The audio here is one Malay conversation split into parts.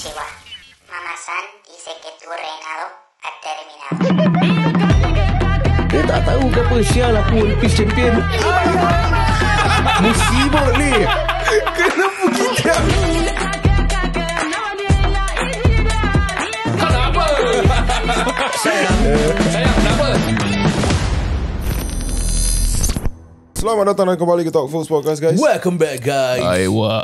Konnichiwa. Mama-san dice que tu reinado ha terminado. Dia tak tahu ke apa. Sial aku One Piece champion. Musibah ni. Kenapa kita? Kenapa? Sayang kenapa? Selamat datang kembali ke Talk Fools Podcast, guys. Welcome back, guys. Aiwa.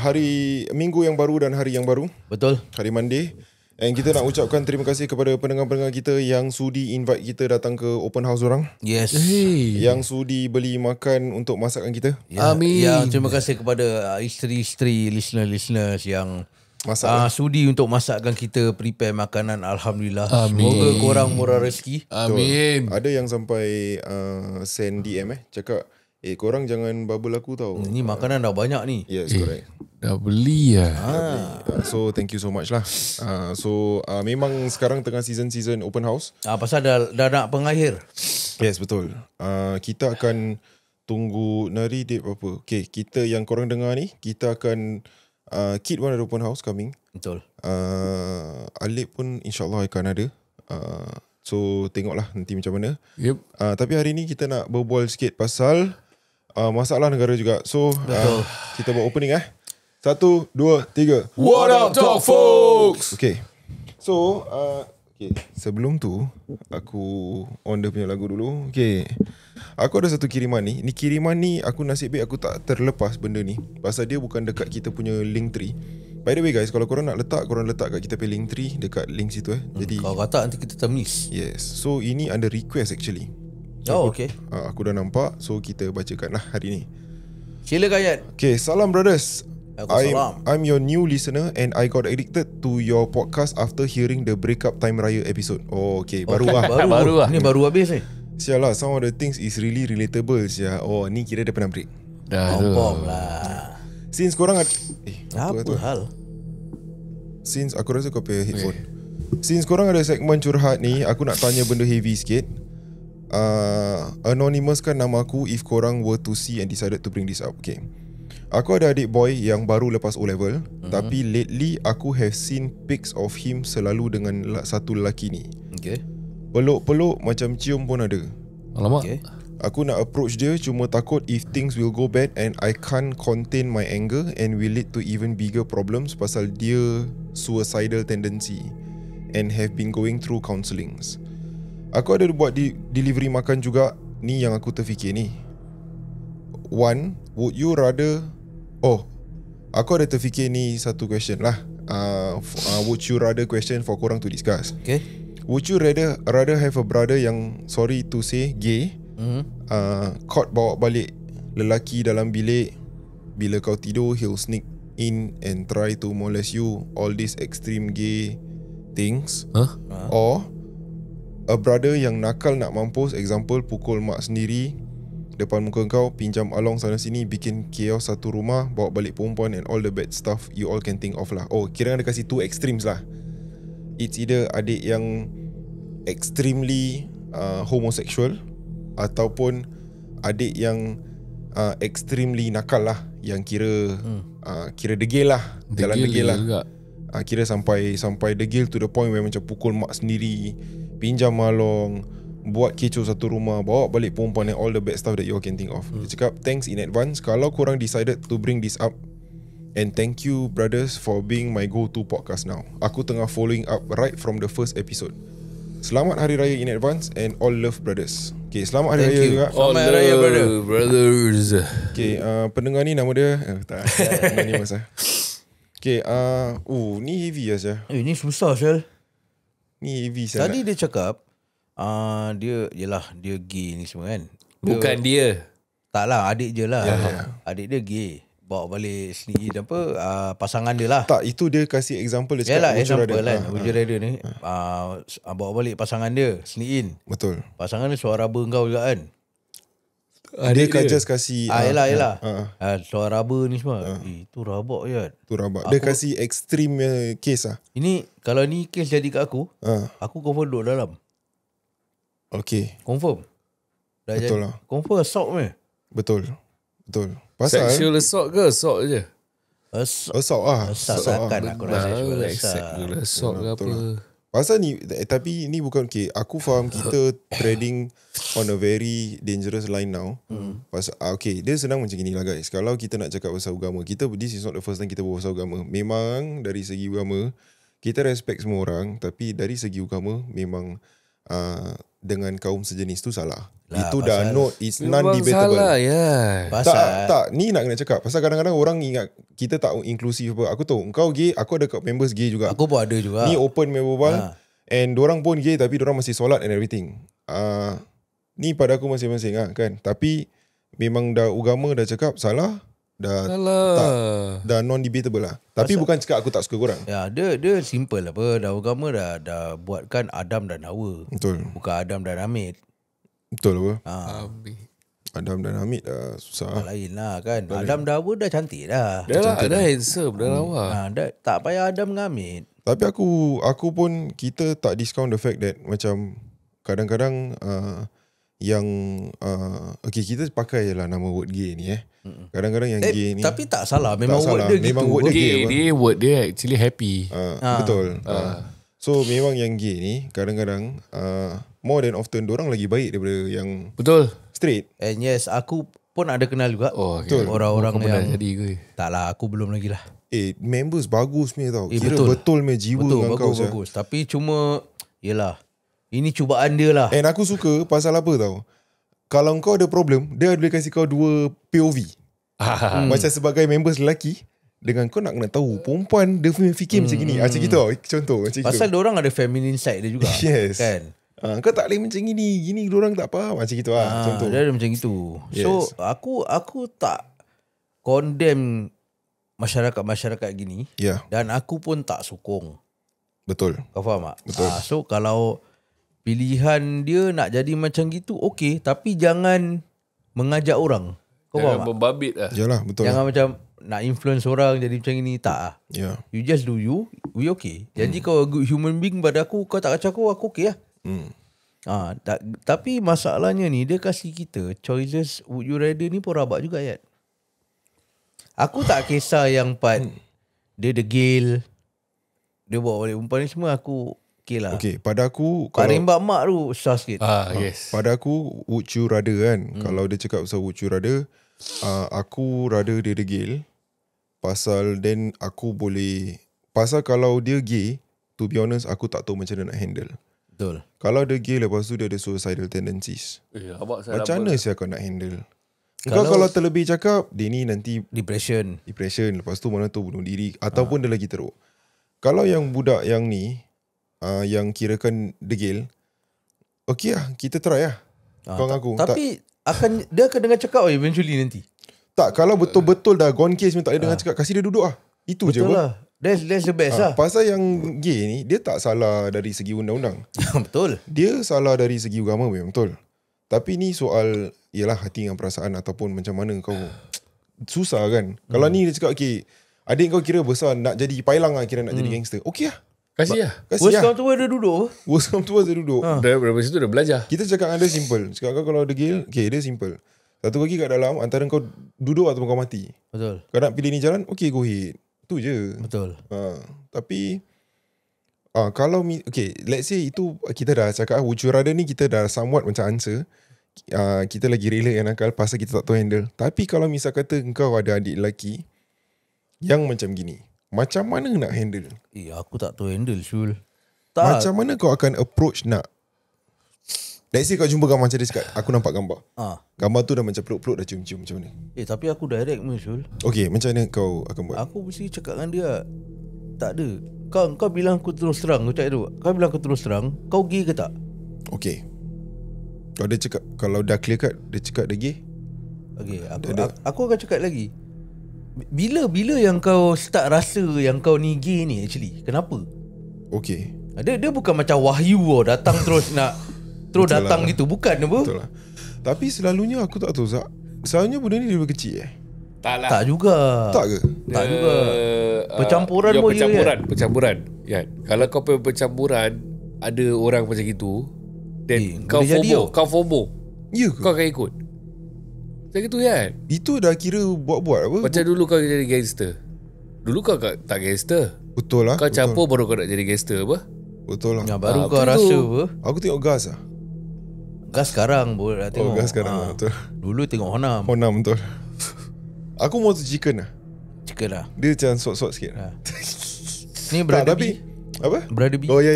Hari Minggu yang baru dan hari yang baru, Betul. hari Monday. And kita nak ucapkan terima kasih kepada pendengar-pendengar kita yang sudi invite kita datang ke open house orang, Yes. yang sudi beli makan untuk masakan kita. Ya, Amin. Ya, terima kasih kepada isteri-isteri listeners yang Masak. sudi untuk masakkan kita prepare makanan. Alhamdulillah. Amin. Semoga korang murah rezeki. Amin. Ada yang sampai send DM cakap, korang jangan bubble aku tau. Ni makanan dah banyak ni. Yes, correct. Dah beli lah. So thank you so much lah. Memang sekarang tengah season open house. Pasal dah nak pengakhir. Yes, betul. Kita akan tunggu nari date berapa. Okay, kita yang korang dengar ni, kita akan Kid pun ada open house coming. Betul. Alip pun insyaAllah akan ada. So tengoklah nanti macam mana. Yep. Tapi hari ni kita nak berbual sikit pasal masalah negara juga. So kita buat opening 1, 2, 3. What up, Talk Folks? Okay. So sebelum tu aku on dia punya lagu dulu. Okay. Aku ada satu kiriman ni. Ni kiriman ni aku nasib baik aku tak terlepas benda ni. Pasal dia bukan dekat kita punya link tree. By the way guys, kalau korang nak letak, korang letak kat kita punya link tree, dekat link situ Jadi Kalau kata nanti kita termiss. yes. So ini under request actually. Oh, okay. Aku dah nampak. So kita bacakan lah hari ni. Silakan, Ayat. Okay, salam brothers. Waalaikumsalam. I'm your new listener and I got addicted to your podcast after hearing the breakup time raya episode. Oh, okay. Baru lah. Baru lah. Ni baru habis ni. Sial lah, some of the things is really relatable sial. Oh, ni kira dia pernah break. Dah tu. Confirm lah. Since korang ada Apa hal? Since aku rasa kau pakai headphone. Since korang ada segmen curhat ni, aku nak tanya benda heavy sikit. Anonymouskan nama aku if korang were to see and decided to bring this up. Okay. Aku ada adik boy yang baru lepas O-level, tapi lately aku have seen pics of him selalu dengan satu lelaki ni. Okay. Peluk-peluk macam cium pun ada. Alamak. Okay. Aku nak approach dia, cuma takut if things will go bad and I can't contain my anger and will lead to even bigger problems pasal dia suicidal tendency and have been going through counsellings. Aku ada buat delivery makan juga. Ni yang aku terfikir ni. One, would you rather... aku ada terfikir ni satu question lah. Would you rather question for korang to discuss. Okay. Would you rather have a brother yang, sorry to say, gay, caught bawa balik lelaki dalam bilik, bila kau tidur he'll sneak in and try to molest you, all these extreme gay things, or a brother yang nakal nak mampus, example pukul mak sendiri depan muka kau, pinjam along sana sini, bikin chaos satu rumah, bawa balik perempuan and all the bad stuff you all can think of lah. Kira ada kasih two extremes lah. It's either adik yang extremely homosexual ataupun adik yang extremely nakal lah, yang kira degil lah, jalan degil lah juga. Kira sampai degil to the point where macam pukul mak sendiri, pinjam malong, buat kecoh satu rumah, bawa balik perempuan and all the bad stuff that you all can think of. Dia cakap thanks in advance kalau korang decided to bring this up. And thank you brothers for being my go-to podcast now. Aku tengah following up right from the first episode. Selamat Hari Raya in advance and all love brothers. Okay, selamat Hari Raya juga. Selamat Hari Raya, brother. Brothers. Okay, pendengar ni nama dia tak ni masa. Okay, ni heavy lah Syah. Ni susah, Syal. Ni heavy Syah. Tadi dia cakap dia gay ni semua kan. Bukan dia. Tak lah, adik je lah. Ya. Adik dia gay. Bawa balik sendiri pasangan dia lah. Tak, itu dia kasih example. Dia Yalah, cakap example kan. Would you rather ni bawa balik pasangan dia, sneak in. Betul. Pasangan dia suara raba kau juga kan. Dia kan just kasih Yelah. Suara raba ni semua. Itu rabak je. tu rabak. Dia kasih extreme case lah. Ini kalau ni case jadi kat aku, aku confirm duduk dalam. Okay. Confirm. Betul lah. Confirm assault meh. Betul. Pasal Sexual assault ke assault je? Assault Takkan aku rasa sexual Assault ke apa. Pasal ni, tapi ni bukan okay. Aku faham kita treading on a very dangerous line now. Pasal okay, dia senang macam gini lah guys. Kalau kita nak cakap pasal agama, this is not the first time kita berbual pasal agama. Memang dari segi agama kita respect semua orang, tapi dari segi agama memang dengan kaum sejenis tu salah. Itu dah it's non-debatable. Salah ya. Tak, ni nak kena cakap. Pasal kadang-kadang orang ingat kita tak inklusif apa. Aku tahu kau gay, aku ada members gay juga. Aku pun ada juga. Ni open berbual. And dorang pun gay tapi dorang masih solat and everything. Ni pada aku masing-masing kan. Tapi memang dah agama dah cakap salah. Dah non-debatable lah. Tapi bukan cakap aku tak suka korang. Ya, dia simple apa. Dah agama dah buatkan Adam dan Hawa. Betul. Bukan Adam dan Hamid. Betul apa? Adam dan Hamid dah susah. Lain lah kan. Adam dan Hawa dah cantik dah. Dah handsome, dah lawa. Tak payah Adam dengan Hamid. Tapi aku pun kita tak discount the fact that macam kadang-kadang yang okay, kita pakai je lah nama word gay ni Kadang-kadang yang gay ni tapi tak salah. Memang tak word salah. dia Memang gitu. word dia Dia word dia actually happy. Betul. So memang yang gay ni kadang-kadang more than often dorang lagi baik daripada yang Betul. straight. And yes, aku pun ada kenal juga. Betul. Orang-orang yang jadi ke? tak lah, aku belum lagi lah. Members bagus punya tau. Kira betul punya jiwa dengan kau. Bagus. Tapi cuma yelah, ini cubaan dia lah. And aku suka pasal apa tau. Kalau kau ada problem, dia boleh kasih kau dua POV. Macam sebagai members lelaki, dengan kau nak kena tahu perempuan dia punya fikir macam gini. Macam gitu tau. Contoh macam gitu. Pasal diorang ada feminine side dia juga. Yes. Kan? Kau tak boleh macam gini diorang tak faham macam gitu contoh. Dia ada macam gitu. So aku tak condemn masyarakat gini. Dan aku pun tak sokong. Betul. Kau faham tak? Betul. So kalau pilihan dia nak jadi macam gitu, okay. Tapi jangan mengajak orang. Kau faham tak? Membabit lah. Yalah, betul. Jangan macam nak influence orang jadi macam ini. Tak lah. You just do you. We okay. Jadi kau a good human being pada aku, kau tak kacau aku okay lah. Tapi masalahnya ni, dia kasih kita choices would you rather ni pun rabak juga ya. Aku tak kisah yang part dia degil, dia bawa balik perempuan ni semua, aku okay lah. Okay, pada aku Pak Rimbak Mak tu susah sikit. Yes. Pada aku would you rather kan. Kalau dia cakap pasal would you rather, aku rather dia degil. Pasal then aku boleh, pasal kalau dia gay, to be honest aku tak tahu macam mana nak handle. Betul. Kalau dia gay, lepas tu dia ada suicidal tendencies. Macam mana sih kau nak handle? Kalau terlebih cakap, dia ni nanti depression. Lepas tu mana tu bunuh diri. Ataupun dia lagi teruk. Kalau yang budak yang ni, yang kirakan degil, okay lah, kita try lah. Kau ngaku. Tapi dia akan dengar cakap eventually nanti. Tak, kalau betul-betul dah gone case, tak ada dengar cakap, kasih dia duduk lah. Itu betul je. Betul lah. That's the best lah. Pasal yang gay ni, dia tak salah dari segi undang-undang. Betul. Dia salah dari segi agama memang betul. Tapi ni soal, ialah hati dengan perasaan ataupun macam mana kau. Susah kan. Kalau ni dia cakap, okay, adik kau kira besar nak jadi pailang lah, kira nak jadi gangster. Okay lah. Kasih lah. Worst come to worst dia duduk. Worst come to worst dia duduk. Dari situ dah belajar. Kita cakap dengan dia simple. Cakap kau kalau degil, okay, dia simple. Satu lagi kat dalam, antara kau duduk atau kau mati. Betul. Kau nak pilih ni jalan, okay, go ahead. Tu je. Betul. Tapi kalau okay, let's say itu kita dah cakap would you rather ni, kita dah somewhat macam answer. Kita lagi rela yang nakal pasal kita tak tahu handle. Tapi kalau misal kata kau ada adik lelaki yang macam gini, macam mana nak handle? Aku tak tahu handle, Syul. Macam mana kau akan approach nak, let's say kau jumpa gambar macam dia cakap, aku nampak gambar. Gambar tu dah macam peluk-peluk, dah cium-cium, macam mana? Tapi aku direct pun, Syul. Okay, macam mana kau akan buat? Aku mesti cakap dengan dia, tak ada. Kau bilang aku terus terang. Kau bilang aku terus terang, kau gay ke tak? Okay. Kalau dia cakap, kalau dah clear cut, dia cakap dia gay. Okay, aku akan cakap lagi. Bila yang kau start rasa yang kau ni gay ni actually? Kenapa? Okay. Dia bukan macam wahyu datang terus nak terus datang lah. Gitu. Bukan apa? Betul lah. Tapi selalunya aku tak tahu, Zak. Selalunya benda ni dia kecil Tak lah. Tak juga. Tak ke? Tak juga. Percampuran pun Percampuran. Ya. Kalau kau percampuran, ada orang macam gitu, then kau FOMO. Ya ke? Kau akan ikut. Macam gitu kan? Itu dah kira buat-buat apa? Macam dulu kau jadi gangster. Dulu kau tak gangster. Betul lah. Kau campur baru kau nak jadi gangster apa? Betul lah. Yang baru kau betul rasa tu. apa? Aku tengok Gas lah. Gas sekarang boleh dah tengok. Gas sekarang lah, betul. Dulu tengok Honam. Honam betul. Aku mau tu chicken lah. Chicken lah. Dia macam sot-sot sikit. Ni Tak, Brother tapi B. apa? Brother B. Oh ya.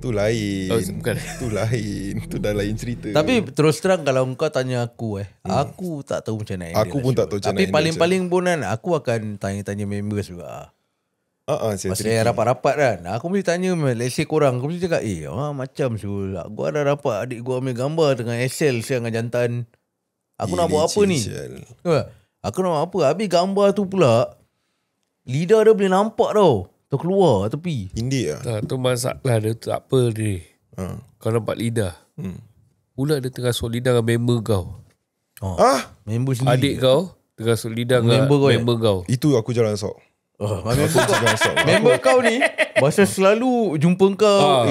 Tu lain. Oh, bukan. Tu lain. Tu dah lain cerita. Tapi terus terang kalau kau tanya aku aku tak tahu macam nak handle Aku pun lah, tak Syul. tahu macam Tapi nak handle paling-paling pun kan aku akan tanya-tanya members juga. saya Pasal tricky. rapat-rapat kan. Aku mesti tanya let's say korang, aku mesti cakap macam Syul. Aku ada rapat adik gua ambil gambar dengan Excel siang dengan jantan. Aku nak buat apa ni? Aku nak buat apa? Habis gambar tu pula lidah dia boleh nampak tau. Terkeluar tepi. Indik lah. Tak, tu masalah dia tak apa dia. Kau nampak lidah. Pula dia tengah suap lidah dengan member kau. Member sendiri. Adik kau tengah suap lidah dengan Member kau, member kau. Itu aku jalan sok. Member kau ni masa selalu jumpa kau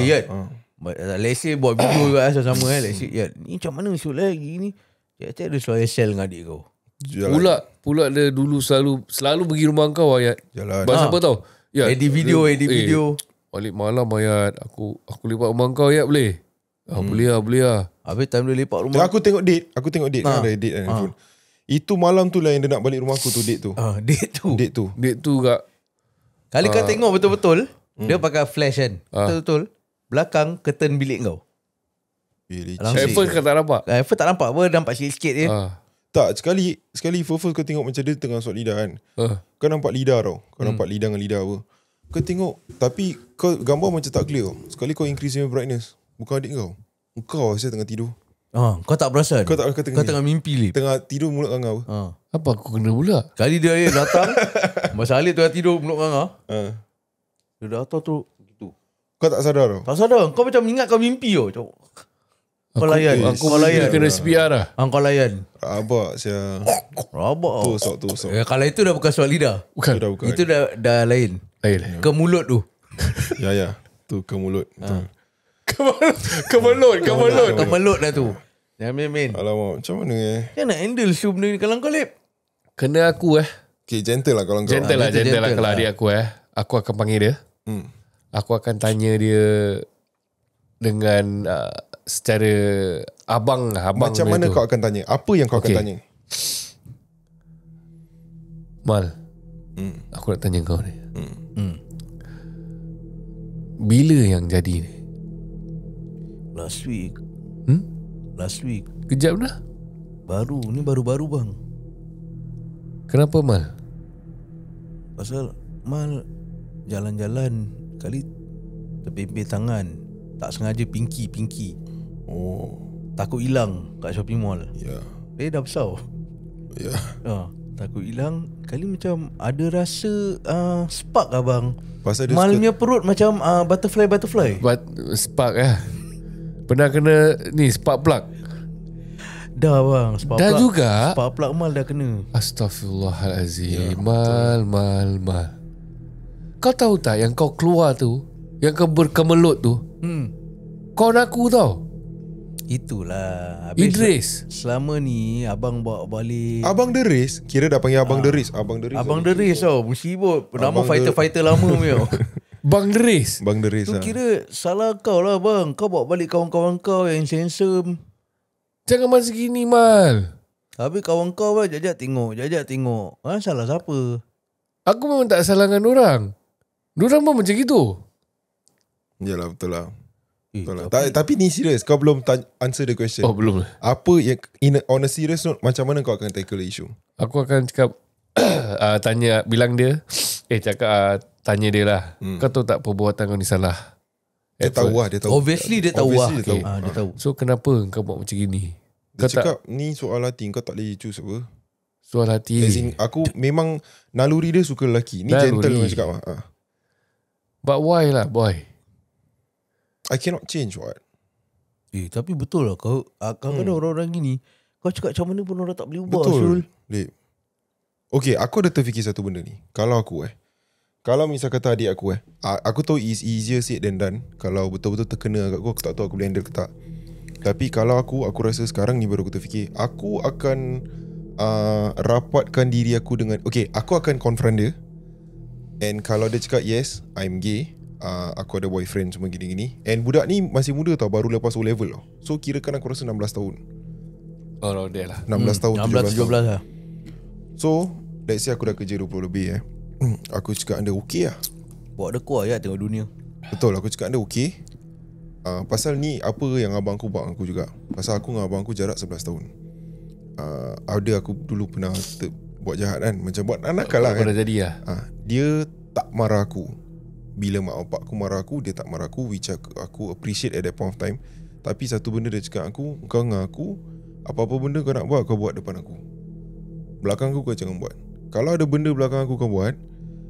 let's say buat video juga sama let's say ni macam mana Syul lagi ni. Cakap dia selalu Excel dengan adik kau. Pula dia dulu selalu pergi rumah kau Ayat. Jalan. Pasal apa tau? Ya, Edit video. Balik malam Ayat. Aku lepak rumah kau Ayat boleh? Boleh lah. Habis time dia lepak rumah. Aku tengok date. Kan ada date kan handphone. Itu malam tu lah yang dia nak balik rumah aku tu, date tu. Date tu. Date tu kak. Kali kau tengok betul-betul dia pakai flash kan. Betul-betul. Belakang curtain bilik kau. At first kau tak nampak? At first tak nampak apa, nampak sikit-sikit je. Tak, sekali first kau tengok macam dia tengah suap lidah kan. Kau nampak lidah tau. Kau nampak lidah dengan lidah apa. Kau tengok, tapi kau gambar macam tak clear. Sekali kau increase your brightness. Bukan adik kau. Kau saya tengah tidur. Kau tak perasan? Kau tengah mimpi Lip. Tengah tidur mulut nganga apa. Apa aku kena pula? Kali dia datang Masa Alif tengah tidur mulut nganga. Dia datang tu gitu. Kau tak sadar tau. Tak sadar. Kau macam ingat kau mimpi tau. Kau layan. Aku kena SPR lah. Kau layan. Rabak saya. Rabak. Tusuk. Kalau itu dah bukan soal lidah. Bukan. Itu dah lain. Ke mulut tu. Ya. Tu ke mulut. Kemelut dah tu. Jangan main-main. Alamak, macam mana Macam nak handle show benda ni kalau kau Lip? Kena aku Okay, gentle lah kalau kau. Gentle lah kalau adik aku aku akan panggil dia. Aku akan tanya dia dengan secara abang. Macam mana kau akan tanya? Apa yang kau akan tanya? Mal, aku nak tanya kau ni. Bila yang jadi ni? Last week. Kejap dah. Ni baru-baru bang. Kenapa Mal? Pasal Mal jalan-jalan kali terpimpin tangan. Tak sengaja pinky. Takut hilang kat shopping mall. Ya. Dia dah besar. Ya. Takut hilang. Kali macam ada rasa spark abang. Pasal dia Mal punya perut macam butterfly. Spark lah. Pernah kena ni spark plug? Dah bang. Spark Dah plug, juga? Spark plug Mal dah kena. Astaghfirullahalazim. Mal. Kau tahu tak yang kau keluar tu, yang kau berkemelut tu, kau aku tau. Itulah. Habis Idris. Selama ni abang bawa balik. Abang Deris. Kira dah panggil Abang Deris. Abang Deris tau. Musibut. Nama fighter-fighter lama punya. Bang Deris. Bang Deris Tu kira salah kau lah bang. Kau bawa balik kawan-kawan kau yang handsome. Jangan masa gini Mal. Habis kawan kau lah jajak tengok. Salah siapa? Aku memang tak salahkan orang. Diorang pun macam gitu. Yalah, betul lah. Tapi ni serius. Kau belum answer the question. Oh belum. Apa yang on a serious note, macam mana kau akan tackle the issue? Aku akan cakap bilang dia tanya dia lah. Kau tahu tak perbuatan kau ni salah? Dia tahu lah. Obviously dia tahu lah. Dia tahu. Dia tahu. So kenapa kau buat macam gini? Dia cakap ni soal hati. Kau tak boleh choose apa. Soal hati. As in, aku memang naluri dia suka lelaki. Ni Naluri. gentle cakap lah. But why lah boy? I cannot change what. Tapi betul lah. Kau ada orang-orang gini. Kau cakap macam mana pun orang tak boleh ubah. Betul. Okay, aku ada terfikir satu benda ni. Kalau aku kalau misal kata adik aku aku tahu it's easier said than done. Kalau betul-betul terkena kat aku tak tahu aku boleh handle ke tak. Tapi kalau aku rasa sekarang ni baru aku terfikir, aku akan rapatkan diri aku dengan, okay, aku akan confront dia. And kalau dia cakap yes, I'm gay, aku ada boyfriend semua gini-gini. And budak ni masih muda tau, baru lepas O-level tau. So kirakan aku rasa 16 tahun. Oh dia lah. 16 tahun, 16 17 lah. So let's say aku dah kerja 20 lebih Aku cakap anda okay lah. Bawa dia keluar tengok dunia. Betul, aku cakap anda okay. Pasal ni apa yang abang aku buat aku juga. Pasal aku dengan abang aku jarak 11 tahun. Ada aku dulu pernah buat jahat kan, macam buat nakal lah kan. Dah jadi lah. Dia tak marah aku. Bila mak bapak aku marah aku, dia tak marah aku, which aku appreciate at that point of time. Tapi satu benda dia cakap aku, kau dengan aku, apa-apa benda kau nak buat, kau buat depan aku. Belakang aku kau jangan buat. Kalau ada benda belakang aku kau buat,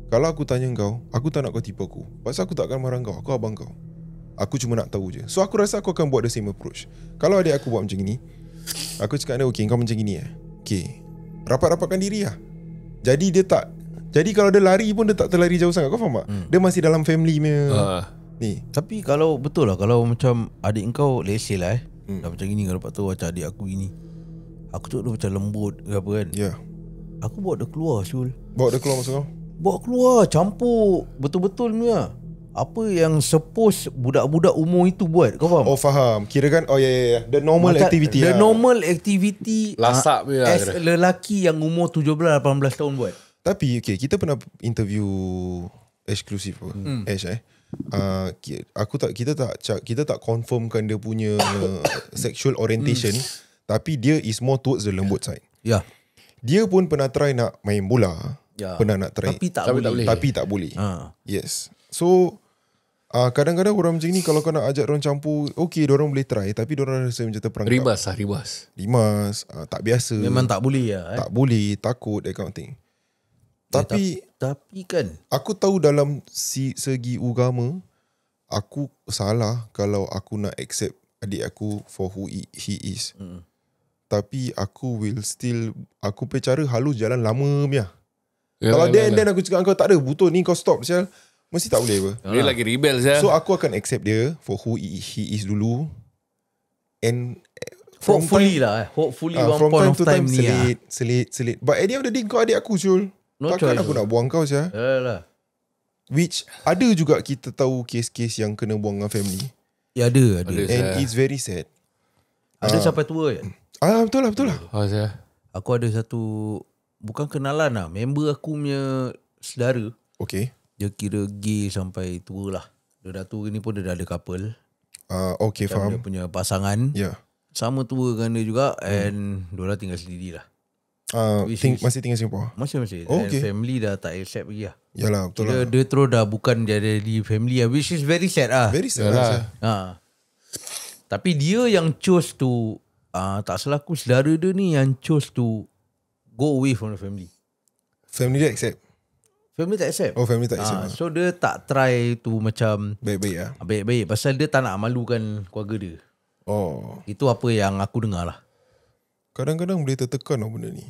kalau aku tanya kau, aku tak nak kau tipu aku. Pasal aku tak akan marah kau, aku abang kau. Aku cuma nak tahu je. So aku rasa aku akan buat the same approach. Kalau adik aku buat macam ni, aku cakap dia, okay, kau macam gini okay, rapat-rapatkan diri lah. Jadi kalau dia lari pun dia tak terlari jauh sangat. Kau faham tak? Dia masih dalam family punya ni. Tapi kalau betul lah, kalau macam adik kau let's say lah dah macam gini, kalau lepas tu macam adik aku gini, aku tengok dia macam lembut ke apa kan, aku bawa dia keluar Syul. Bawa dia keluar masuk kau? Bawa keluar, campur betul-betul ni lah. Apa yang suppose budak-budak umur itu buat, kau faham? Oh faham. Kira kan, the normal macam activity the normal activity Lasak punya as lelaki yang umur 17-18 tahun buat. Tapi okay, kita pernah interview eksklusif Ash kita tak confirmkan dia punya sexual orientation, tapi dia is more towards the lembut side. Ya. Dia pun pernah try nak main bola. Pernah nak try. Tapi tak boleh. Yes. So kadang-kadang orang macam ni, kalau kau nak ajak orang campur, okay, diorang boleh try, tapi diorang rasa macam terperangkap. Rimas tak biasa. Memang tak boleh lah. Tak boleh, takut, that kind of thing. Tapi kan aku tahu dalam segi agama, aku salah kalau aku nak accept adik aku for who he is. Tapi aku will still, aku punya cara halus jalan lama punya. Kalau then aku cakap kau tak ada, butuh ni kau stop sial, mesti tak boleh apa. Dia lagi rebel sial. So aku akan accept dia for who he is dulu. And hopefully one point of time ni selit. But at the end of the day, kau adik aku Syul. Takkan aku nak buang kau sial. Yalah. Which ada juga kita tahu kes-kes yang kena buang dengan family. Ya ada. And it's very sad. Ada sampai tua kan? Betul lah. Aku ada satu, bukan kenalan lah, member aku punya saudara. Okay. Dia kira gay sampai tua lah. Dia dah tua ni pun dia dah ada couple. Okay, faham. Dia punya pasangan sama tua dengan dia juga. And diorang tinggal sendiri lah. Masih tinggal Singapore? Masih. Okay. And family dah tak accept lagi lah. Yalah, betul lah. Dia terus dah bukan jadi family lah, which is very sad lah. Very sad lah. Tapi dia yang chose to, tak salah aku, saudara dia ni yang chose to go away from the family. Family dia accept? Family tak accept. Oh, family tak accept. So dia tak try to macam baik-baik lah. Baik-baik. Pasal dia tak nak malukan keluarga dia. Oh. Itu apa yang aku dengar lah. Kadang-kadang boleh tertekan lah benda ni.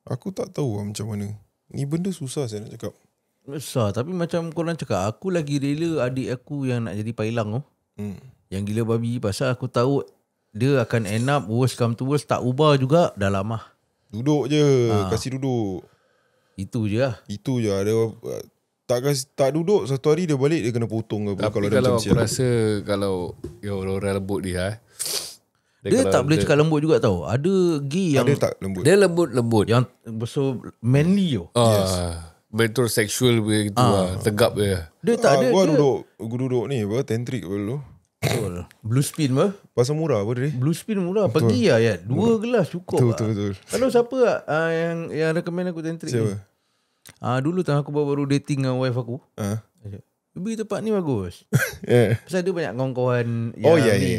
Aku tak tahu lah macam mana. Ni benda susah saya nak cakap. Susah. Tapi macam korang cakap, aku lagi rela adik aku yang nak jadi pailang tu. Yang gila babi. Pasal aku tahu dia akan end up worst come to worst, tak ubah juga dah lama. Duduk je. Kasih duduk. Itu je lah. Itu je. Ada tak duduk satu hari dia balik dia kena potong ke apa. Tapi kalau aku rasa kalau orang lembut dia dia tak boleh cakap lembut juga tau. Ada gay yang ada tak lembut. Dia lembut. Yang so manly tu. Betul sexual begitu tegap dia. Dia tak ada. Gua duduk ni apa tantrik dulu. Betul. Blue spin apa? Pasal murah apa dia? Blue spin murah. Betul. Pergi lah ya. 2 gelas cukup. Betul. Kalau siapa yang recommend aku tantrik ni? Siapa? Dulu tengah aku baru dating dengan wife aku. Lebih tempat ni bagus. Pasal dia banyak kawan-kawan yang ni.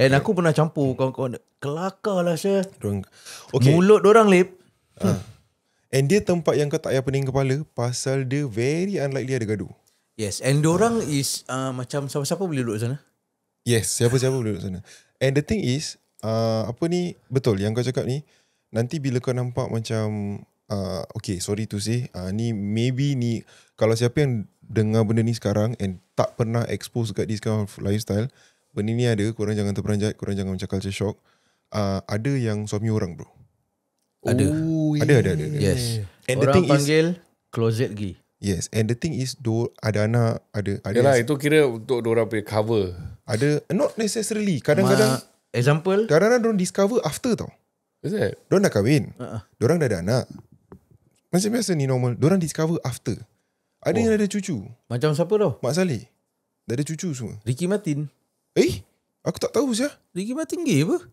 And aku pernah campur kawan-kawan. Kelakar lah saya. Okay. Mulut dorang lip. And dia tempat yang kau tak payah pening kepala. Pasal dia very unlikely ada gaduh. Yes. And dorang is macam siapa-siapa boleh duduk sana. Yes, siapa-siapa boleh duduk sana. And the thing is, betul yang kau cakap ni, nanti bila kau nampak macam, okay, sorry to say, ni maybe ni, kalau siapa yang dengar benda ni sekarang and tak pernah expose kat this kind of lifestyle, benda ni ada, korang jangan terperanjat, korang jangan macam culture shock. Ada yang suami orang bro. Ada. Ada. Yes. And the Orang thing is, panggil closet gay. yes, and the thing is, ada anak, ada Yalah, itu kira untuk diorang punya cover. ada, not necessarily. Kadang-kadang Example, diorang discover after tau. Is it? Diorang dah kahwin. Diorang dah ada anak. Macam biasa ni normal. Diorang discover after. Ada yang ada cucu. macam siapa tau? Mak Saleh. Dah ada cucu semua. Ricky Martin. Aku tak tahu sih. Ricky Martin gay apa?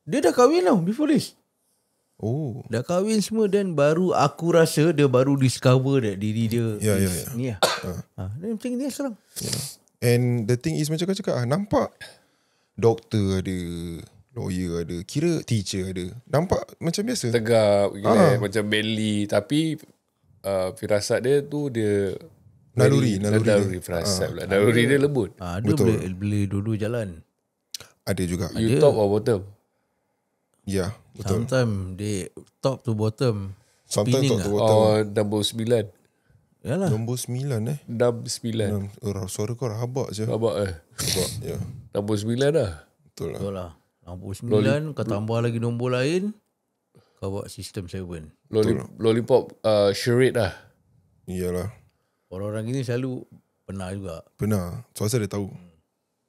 Dia dah kahwin tau before this. Oh. Dah kahwin semua dan baru aku rasa dia baru discover that diri dia Ya. ni lah. Dia macam ni sekarang. And the thing is macam kau cakap, nampak doktor ada, lawyer ada, kira teacher ada. Nampak macam biasa. Tegap, macam manly. Tapi firasat dia tu dia Naluri firasat pula. Naluri dia lembut. Dia boleh dua-dua jalan. Ada juga. You top or bottom? Ya, betul. Sometimes they top to bottom. Sometimes Spinning top to bottom. Nombor 9. Yalah. Nombor 9 Nombor 9. Suara kau rabak je. Rabak Ya, Nombor 9 dah. betul lah. Betul lah. Nombor 9, kau tambah lagi nombor lain, kau buat sistem 7. Lollipop charade lah. Iyalah. Orang-orang gini selalu pernah juga. Pernah. So asal dia tahu.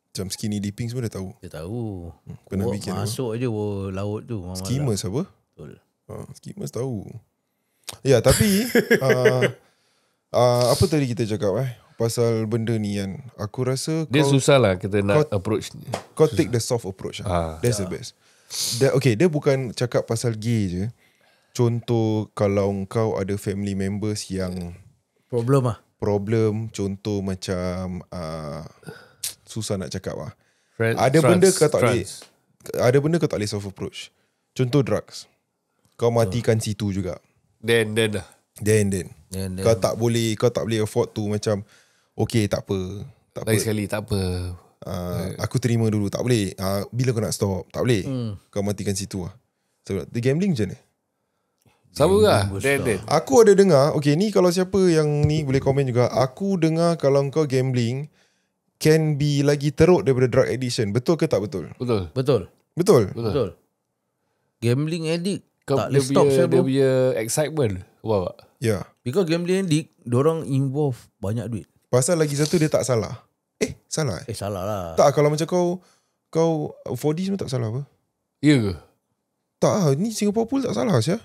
Macam skinny dipping semua dia tahu. Dia tahu. Pernah Bawa bikin masuk aja laut tu. Skimmers apa? Betul. Skimmers tahu. Ya, tapi apa tadi kita cakap pasal benda ni kan. Aku rasa Dia susah lah kita nak kau- approach. kau take the soft approach. That's the best. Dia bukan cakap pasal gay je. Contoh kalau kau ada family members yang problem, contoh macam susah nak cakap lah. Ada benda kau tak boleh soft approach. Contoh drugs. Kau matikan situ juga. Then lah. Then. Kau tak boleh afford tu macam okay tak apa. Lagi sekali tak apa. Aku terima dulu. Tak boleh. Bila kau nak stop? Tak boleh. Kau matikan situ lah. So, the gambling je ni. Sama lah. Then. Aku ada dengar, okay ni kalau siapa yang ni boleh komen juga. Aku dengar kalau kau gambling can be lagi teruk daripada drug addiction. Betul ke tak betul? Betul. Gambling addict tak boleh Dia stop saya dia bro. punya excitement. Wow. Ya. Because gambling addict, dorang involve banyak duit. Pasal lagi satu dia tak salah. Salah Salah lah. Tak, kalau macam kau 4D semua tak salah apa? Ya ke? Tak, ni Singapore Pool tak salah Syah.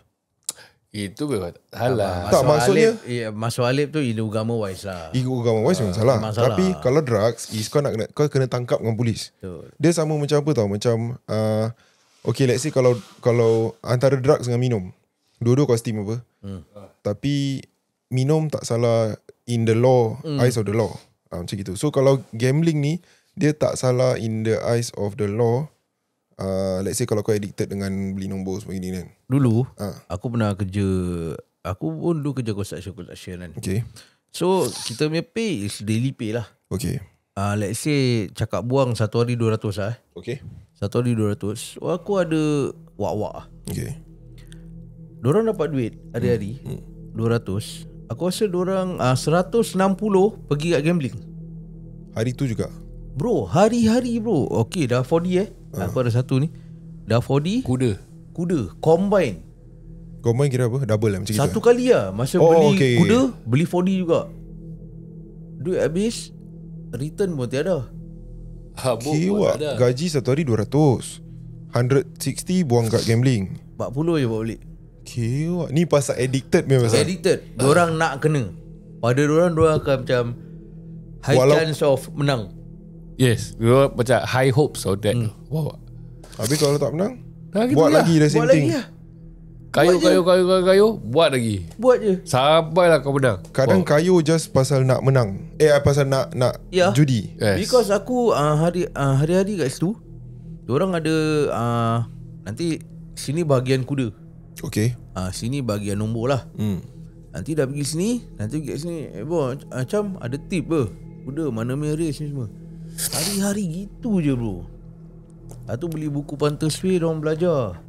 Itu memang salah. Tak, maksudnya Masuk Alip tu agama wise lah. ego agama wise memang salah. memang salah. Tapi kalau drugs is kau kena tangkap dengan polis. Betul. Dia sama macam apa tau? Macam okay, let's say kalau antara drugs dengan minum, dua-dua kau steam apa? Tapi minum tak salah in the law, eyes of the law. Macam gitu. So kalau gambling ni dia tak salah in the eyes of the law. Let's say kalau kau addicted dengan beli nombor sebagainya kan. Dulu aku pernah kerja, aku pun dulu kerja construction kan. Okay. So kita punya pay is daily pay lah. Okay. Let's say cakap buang satu hari 200 lah. Okay. Satu hari 200. So aku ada wak-wak lah. Okay. Diorang dapat duit hari-hari 200. Aku rasa diorang 160 pergi kat gambling. Hari tu juga. Bro, hari-hari bro. Okay, dah 4D Aku ada satu ni. Dah 4D. Kuda. Combine. Combine kira apa? Double lah macam Satu kita. kali lah. Masa beli okay. kuda, beli 4D juga. Duit habis, return pun tiada. Kiwak. Gaji satu hari 200. 160 buang kat gambling. 40 je bawa balik. Kiwak. Ni pasal addicted memang. Addicted. Diorang nak kena. Pada diorang akan macam high chance of menang. Yes. Dia macam high hopes of that. Wow. Habis kalau tak menang, gitu buat lah. lagi the same Buat thing. lagi lah. Kayu. Buat lagi. Buat je. Sampailah kau menang. Kadang kayu just pasal nak menang. Pasal nak Ya. judi. Yes. Because aku hari-hari kat situ, diorang ada nanti sini bahagian kuda. Okay. Sini bahagian nombor lah. Nanti dah pergi sini, nanti pergi kat sini. Bro, macam ada tip ke? Kuda mana main race ni semua. Hari-hari gitu je bro. Lepas tu beli buku Pantasway, diorang belajar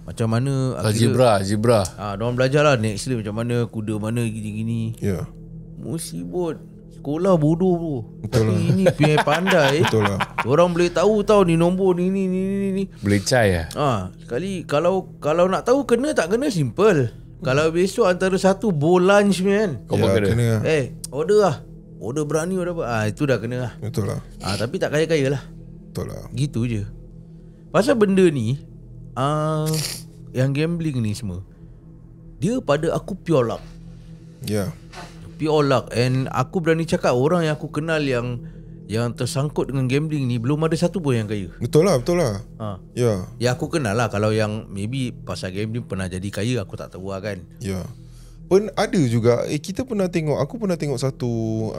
macam mana Zebra. diorang belajar lah next day macam mana kuda mana gini-gini. Ya. Musibot. Sekolah bodoh bro. Betul Tapi ini punya pandai. Betul lah. Orang boleh tahu tau ni nombor ni. Boleh cai lah. Sekali kalau nak tahu kena tak kena simple. Kalau besok antara satu bowl lunch man. Kau pun kena. Kena lah. Order lah. Order berani order apa. Itu dah kena lah. Betul lah. Tapi tak kaya-kaya lah. Betul lah. Gitu je. Pasal benda ni yang gambling ni semua, dia pada aku pure luck. Ya. Pure luck. And aku berani cakap orang yang aku kenal yang tersangkut dengan gambling ni belum ada satu pun yang kaya. Betul lah. Ya. Ya aku kenal lah. Kalau yang maybe pasal gambling pernah jadi kaya, aku tak tahu lah kan. Ya. Pun ada juga kita pernah tengok, aku pernah tengok satu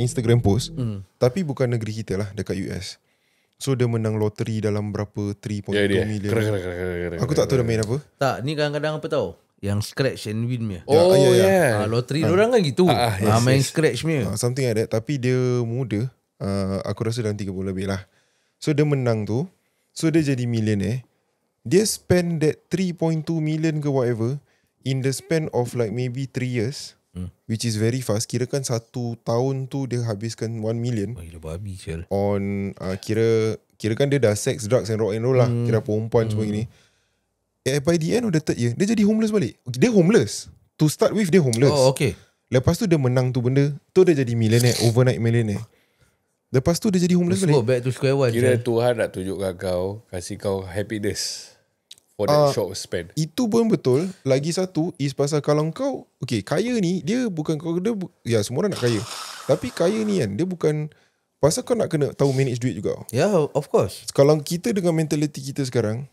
Instagram post, tapi bukan negeri kita lah, dekat US. So dia menang loteri dalam berapa 3.2 million. Aku tak tahu dia main apa. Tak, ni kadang-kadang apa tahu? Yang scratch and win punya. Oh ya. Loteri orang kan gitu. Main scratch punya. Something like that. Tapi dia muda, aku rasa dalam 30 lebih lah. So dia menang tu, so dia jadi millionaire. Dia spend that 3.2 million ke whatever in the span of like maybe 3 years, which is very fast. Kira kan 1 tahun tu dia habiskan 1 million Gila babi sial. on kira kan dia dah sex, drugs and rock and roll lah. Kira perempuan semua gini. By the end of the third year, dia jadi homeless balik. Dia homeless. To start with, dia homeless. Oh okay. Lepas tu dia menang tu benda, tu dia jadi millionaire, overnight millionaire. Lepas tu dia jadi homeless Let's go balik. back to square one. Kira Tuhan nak tunjukkan kau, kasih kau happiness for that short span. Itu pun betul. Lagi satu is pasal kalau kau, okay, kaya ni dia bukan kau, ya semua orang nak kaya. Tapi kaya ni kan, dia bukan pasal kau nak kena tahu manage duit juga. Ya, yeah, of course. Kalau kita dengan mentality kita sekarang,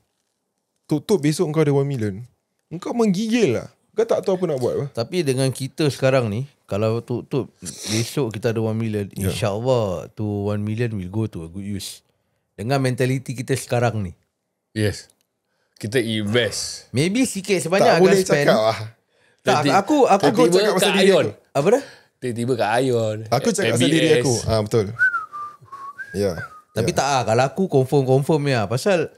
tutup besok kau ada 1 million, engkau menggigil lah. Kau tak tahu apa nak buat apa. Tapi dengan kita sekarang ni, kalau tutup besok kita ada 1 million, InsyaAllah tu 1 million will go to a good use. Dengan mentality kita sekarang ni. Yes. Kita invest. Maybe sikit sebanyak Tak akan boleh spend. cakap lah. Tak, aku tiba-tiba cakap pasal kat diri Ion. aku. apa dah? Tiba-tiba kat Ion. Aku cakap pasal diri aku. Betul. Ya. Tapi tak lah, kalau aku confirm ya. Pasal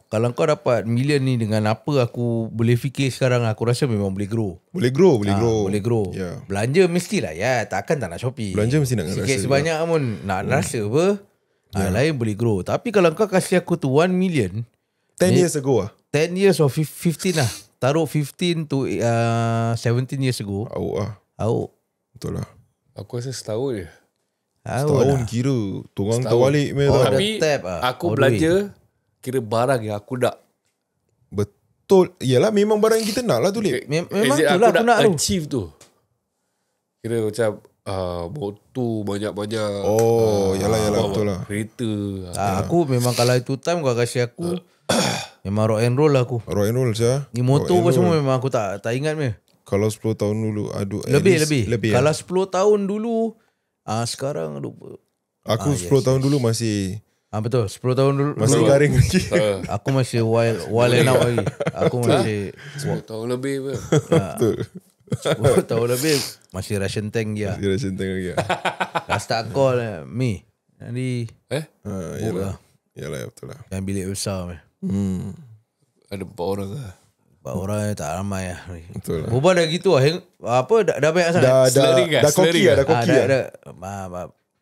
kalau kau dapat million ni dengan apa aku boleh fikir sekarang, aku rasa memang boleh grow. Boleh grow. Boleh grow. Ya. Belanja mestilah ya. Takkan tak nak Shopee. Belanja mesti nak sikit rasa sebanyak pun nak rasa apa. Lain boleh grow. Tapi kalau kau kasih aku tu 1 million 10 years ago lah. 10 years or 15 lah. Taruh 15 to 17 years ago. Awak lah. Awak. Betul lah. Aku rasa setahun je. Tahun kira turang terbalik Tapi tab, aku belanja kira barang yang aku nak. Betul. Yalah memang barang yang kita nak lah tu Lip. Memang Is it tu lah aku nak tu. achieve tu. Kira macam motor banyak-banyak. Oh yalah betul lah. Kereta. Aku memang kalau itu time kau kasih aku memang rock and roll lah aku. Rock and roll saya. Ni motor pun semua memang aku tak ingat me. Kalau 10 tahun dulu aduh Lebih. Kalau lah. 10 tahun dulu sekarang aduh. Aku 10 tahun dulu masih Betul 10 tahun dulu masih garing lagi. aku masih wild and out lagi. Aku masih 10 tahun lebih pun. Betul. 10 tahun lebih masih ration tank dia. Dia dah centang lagi. Dah start call me. Nanti Yalah betul lah. yang bilik besar me. Ada 4 orang lah. 4 orang tak ramai lah. Betul lah. Berubah dah gitu lah. Apa dah banyak sangat. Dah koki lah. Dah koki dah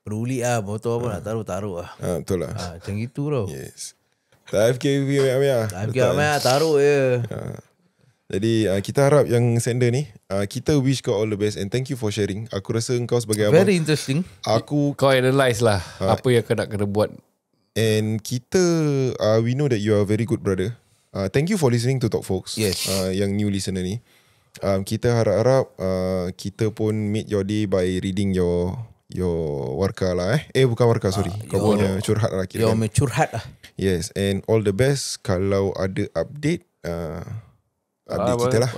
peduli lah. Motor apa nak taruh lah. Betul lah. Macam gitu tau. Yes. Tak FKV lah. Taruh je. Jadi kita harap yang sender ni, kita wish kau all the best and thank you for sharing. Aku rasa kau sebagai abang, Very interesting. Kau analyse lah apa yang kau nak kena buat. and kita we know that you are a very good brother. Thank you for listening to Talk Folks. Yes. Yang new listener ni. Kita harap-harap kita pun meet your day by reading your warka lah bukan warka, sorry. Kau punya curhat lah kira. Your curhat lah. Yes, and all the best. Kalau ada update kita lah.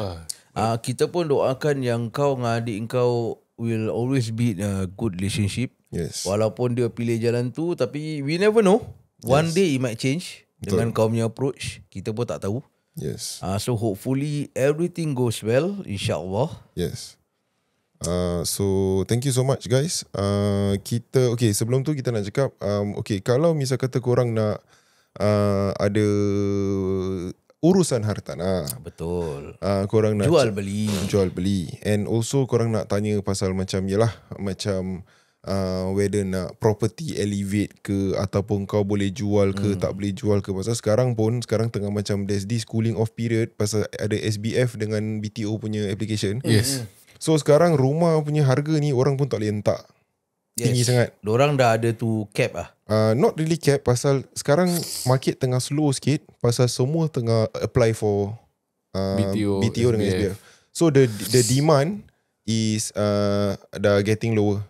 Kita pun doakan yang kau dengan adik kau will always be in a good relationship. Yes. Walaupun dia pilih jalan tu, tapi we never know. One day it might change. Dengan kau punya approach, kita pun tak tahu. Yes. So hopefully everything goes well, insyaAllah. Yes. So thank you so much guys. Kita sebelum tu kita nak cakap kalau misal kata korang nak ada urusan hartanah. Betul. Korang nak Jual beli. And also korang nak tanya pasal macam yalah, macam whether nak property elevate ke ataupun kau boleh jual ke tak boleh jual ke. Pasal sekarang tengah macam there's this cooling off period pasal ada SBF dengan BTO punya application. Yes. So sekarang rumah punya harga ni orang pun tak boleh hentak. Tinggi sangat. Diorang dah ada tu cap Not really cap pasal sekarang market tengah slow sikit pasal semua tengah apply for BTO dengan SBF. So the demand is dah getting lower.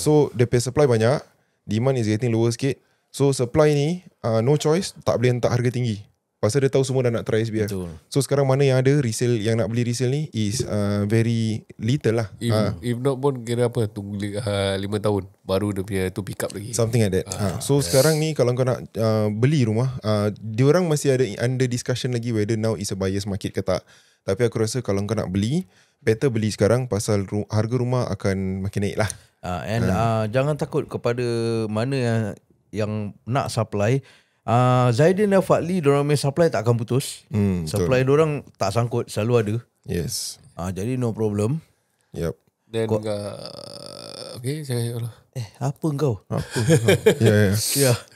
So the supply banyak, demand is getting lower sikit. So supply ni no choice, tak boleh hentak harga tinggi. Pasal dia tahu semua dah nak try SBF. Betul. So sekarang mana yang ada resale, yang nak beli resale ni is very little lah. If not pun kira apa, tunggu 5 tahun baru dia punya tu pick up lagi. Something like that. So sekarang ni kalau kau nak beli rumah, diorang masih ada under discussion lagi whether now is a buyer's market ke tak. Tapi aku rasa kalau kau nak beli, better beli sekarang pasal harga rumah akan makin naik lah. Jangan takut kepada mana yang nak supply. Zaidin dan Fadli, diorang main supply tak akan putus. Supply diorang tak sangkut, selalu ada. Yes. Jadi no problem. Yep. Dan okay, saya Apa kau? Yeah.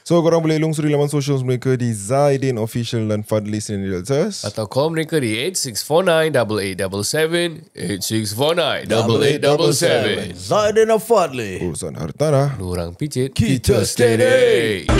So korang boleh lungsuri laman socials mereka di Zaidin Official dan Fadli Seni Realtors. atau call mereka di 8649-8877 8649-8877. Zaidin dan Fadli. Urusan hartanah. Lurang picit, Kita steady.